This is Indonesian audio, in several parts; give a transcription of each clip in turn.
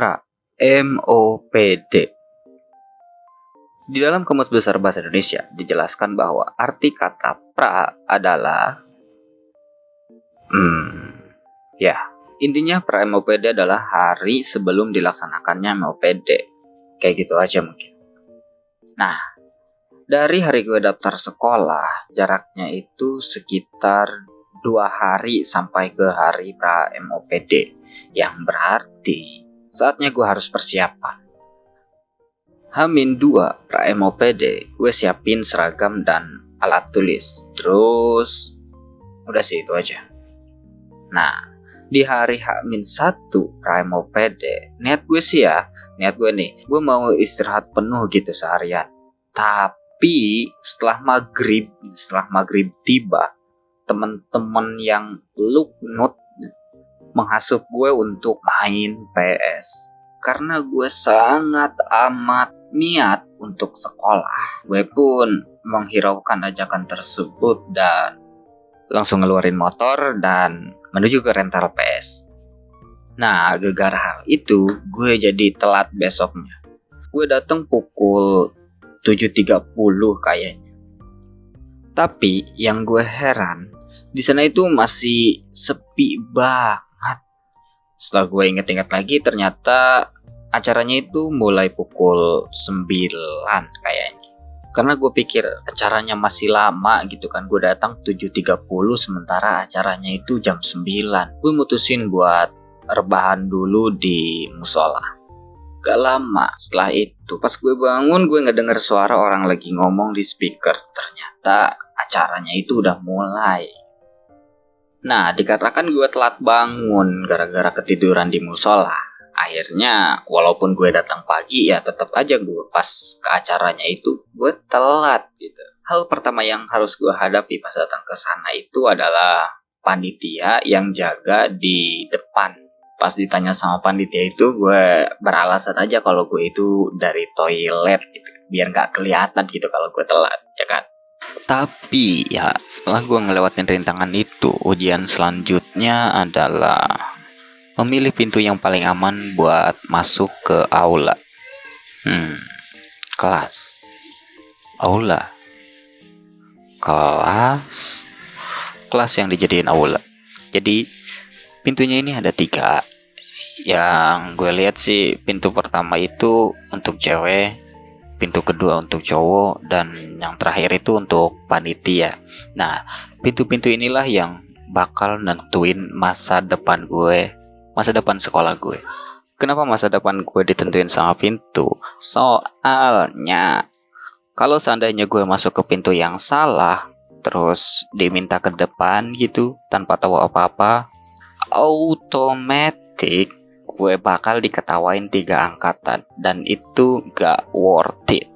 pra, MOPD. Di dalam Kamus Besar Bahasa Indonesia dijelaskan bahwa arti kata pra adalah intinya pra MOPD adalah hari sebelum dilaksanakannya MOPD. Kayak gitu aja mungkin. Nah, dari hari gue daftar sekolah, jaraknya itu sekitar 2 hari sampai ke hari pra MOPD, yang berarti saatnya gue harus persiapan. H-2 pra MOPD, gue siapin seragam dan alat tulis. Terus udah sih itu aja. Nah, di hari H-1 pra MOPD, niat gue nih, gue mau istirahat penuh gitu seharian. Tapi setelah maghrib tiba, teman-teman yang luknut menghasut gue untuk main PS. Karena gue sangat amat niat untuk sekolah. Gue pun menghiraukan ajakan tersebut dan langsung ngeluarin motor dan menuju ke rental PS. Nah, gara-gara hal itu, gue jadi telat besoknya. Gue datang pukul 7.30 kayaknya. Tapi yang gue heran, di sana itu masih sepi banget. Setelah gue inget-inget lagi, ternyata acaranya itu mulai pukul 9 kayaknya. Karena gue pikir acaranya masih lama gitu kan. Gue datang 7.30 sementara acaranya itu jam 9. Gue mutusin buat rebahan dulu di musola. Gak lama setelah itu, pas gue bangun, gue ngedenger suara orang lagi ngomong di speaker. Ternyata acaranya itu udah mulai. Nah, dikatakan gue telat bangun gara-gara ketiduran di musola. Akhirnya, walaupun gue datang pagi, ya tetap aja gue pas ke acaranya itu, gue telat gitu. Hal pertama yang harus gue hadapi pas datang ke sana itu adalah panitia yang jaga di depan. Pas ditanya sama panitia itu, gue beralasan aja kalau gue itu dari toilet gitu, biar gak kelihatan gitu kalau gue telat, ya kan? Tapi ya setelah gue ngelewatin rintangan itu, ujian selanjutnya adalah memilih pintu yang paling aman buat masuk ke aula. Kelas. Aula. Kelas yang dijadiin aula. Jadi pintunya ini ada 3. Yang gue lihat sih pintu pertama itu untuk cewek, pintu kedua untuk cowok, dan yang terakhir itu untuk panitia. Nah, pintu-pintu inilah yang bakal nentuin masa depan sekolah gue. Kenapa masa depan gue ditentuin sama pintu? Soalnya kalau seandainya gue masuk ke pintu yang salah, terus diminta ke depan gitu tanpa tahu apa-apa, otomatis gue bakal diketawain 3 angkatan, dan itu gak worth it.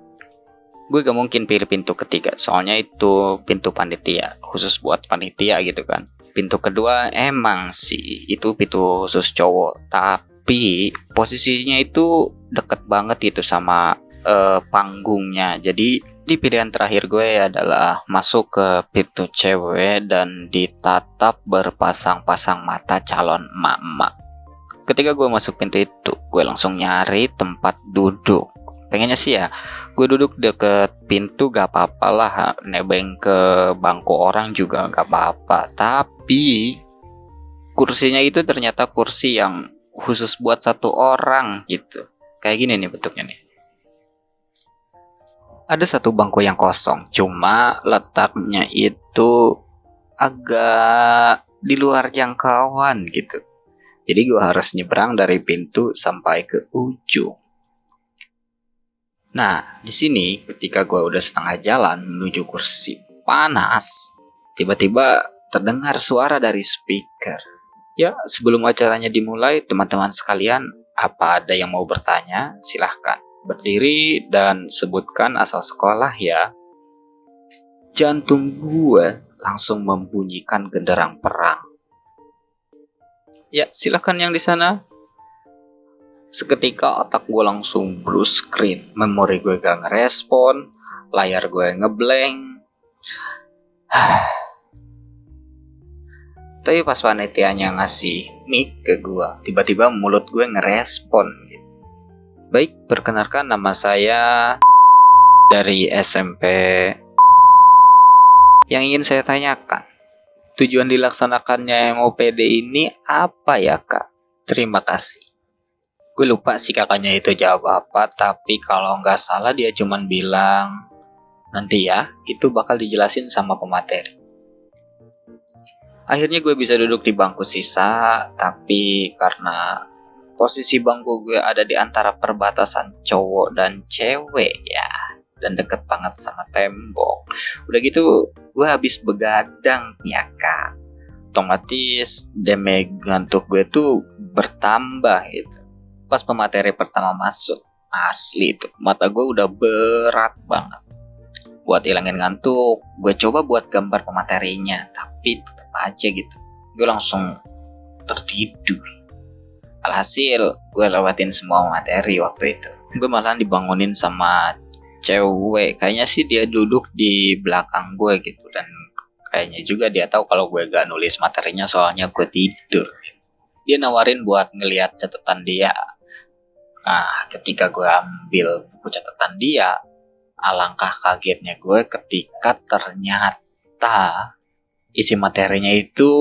Gue gak mungkin pilih pintu ketiga, soalnya itu pintu panitia, khusus buat panitia gitu kan. Pintu kedua emang sih itu pintu khusus cowok, tapi posisinya itu deket banget gitu sama panggungnya. Jadi di pilihan terakhir gue adalah masuk ke pintu cewek dan ditatap berpasang-pasang mata calon emak-emak. Ketika gue masuk pintu itu, gue langsung nyari tempat duduk. Pengennya sih ya, gue duduk deket pintu gak apa-apa lah, nebeng ke bangku orang juga gak apa-apa. Tapi kursinya itu ternyata kursi yang khusus buat 1 orang gitu. Kayak gini nih bentuknya nih. Ada 1 bangku yang kosong, cuma letaknya itu agak di luar jangkauan gitu. Jadi gue harus nyebrang dari pintu sampai ke ujung. Nah, di sini ketika gue udah setengah jalan menuju kursi panas, tiba-tiba terdengar suara dari speaker. Ya, sebelum acaranya dimulai, teman-teman sekalian, apa ada yang mau bertanya? Silahkan berdiri dan sebutkan asal sekolah ya. Jantung gue langsung membunyikan genderang perang. Ya, silakan yang di sana. Seketika otak gue langsung blue screen, memori gue gak ngerespon, layar gue ngeblank. Tapi pas panitianya ngasih mic ke gue, tiba-tiba mulut gue ngerespon gitu. Baik, perkenalkan nama saya dari SMP. Yang ingin saya tanyakan, tujuan dilaksanakannya MOPD ini apa ya kak? Terima kasih. Gue lupa sih kakaknya itu jawab apa, tapi kalau nggak salah dia cuman bilang, nanti ya, itu bakal dijelasin sama pemateri. Akhirnya gue bisa duduk di bangku sisa, tapi karena posisi bangku gue ada di antara perbatasan cowok dan cewek ya, dan deket banget sama tembok. Udah gitu, gue habis begadang ya kak. Otomatis damage ngantuk gue tuh bertambah gitu. Pas pemateri pertama masuk, asli itu mata gue udah berat banget. Buat hilangin ngantuk, gue coba buat gambar pematerinya, tapi tetap aja gitu, gue langsung tertidur. Alhasil, gue lewatin semua materi waktu itu. Gue malah dibangunin sama cewek, kayaknya sih dia duduk di belakang gue gitu, dan kayaknya juga dia tahu kalau gue gak nulis materinya soalnya gue tidur. Dia nawarin buat ngeliat catatan dia. Nah, ketika gue ambil buku catatan dia, alangkah kagetnya gue ketika ternyata isi materinya itu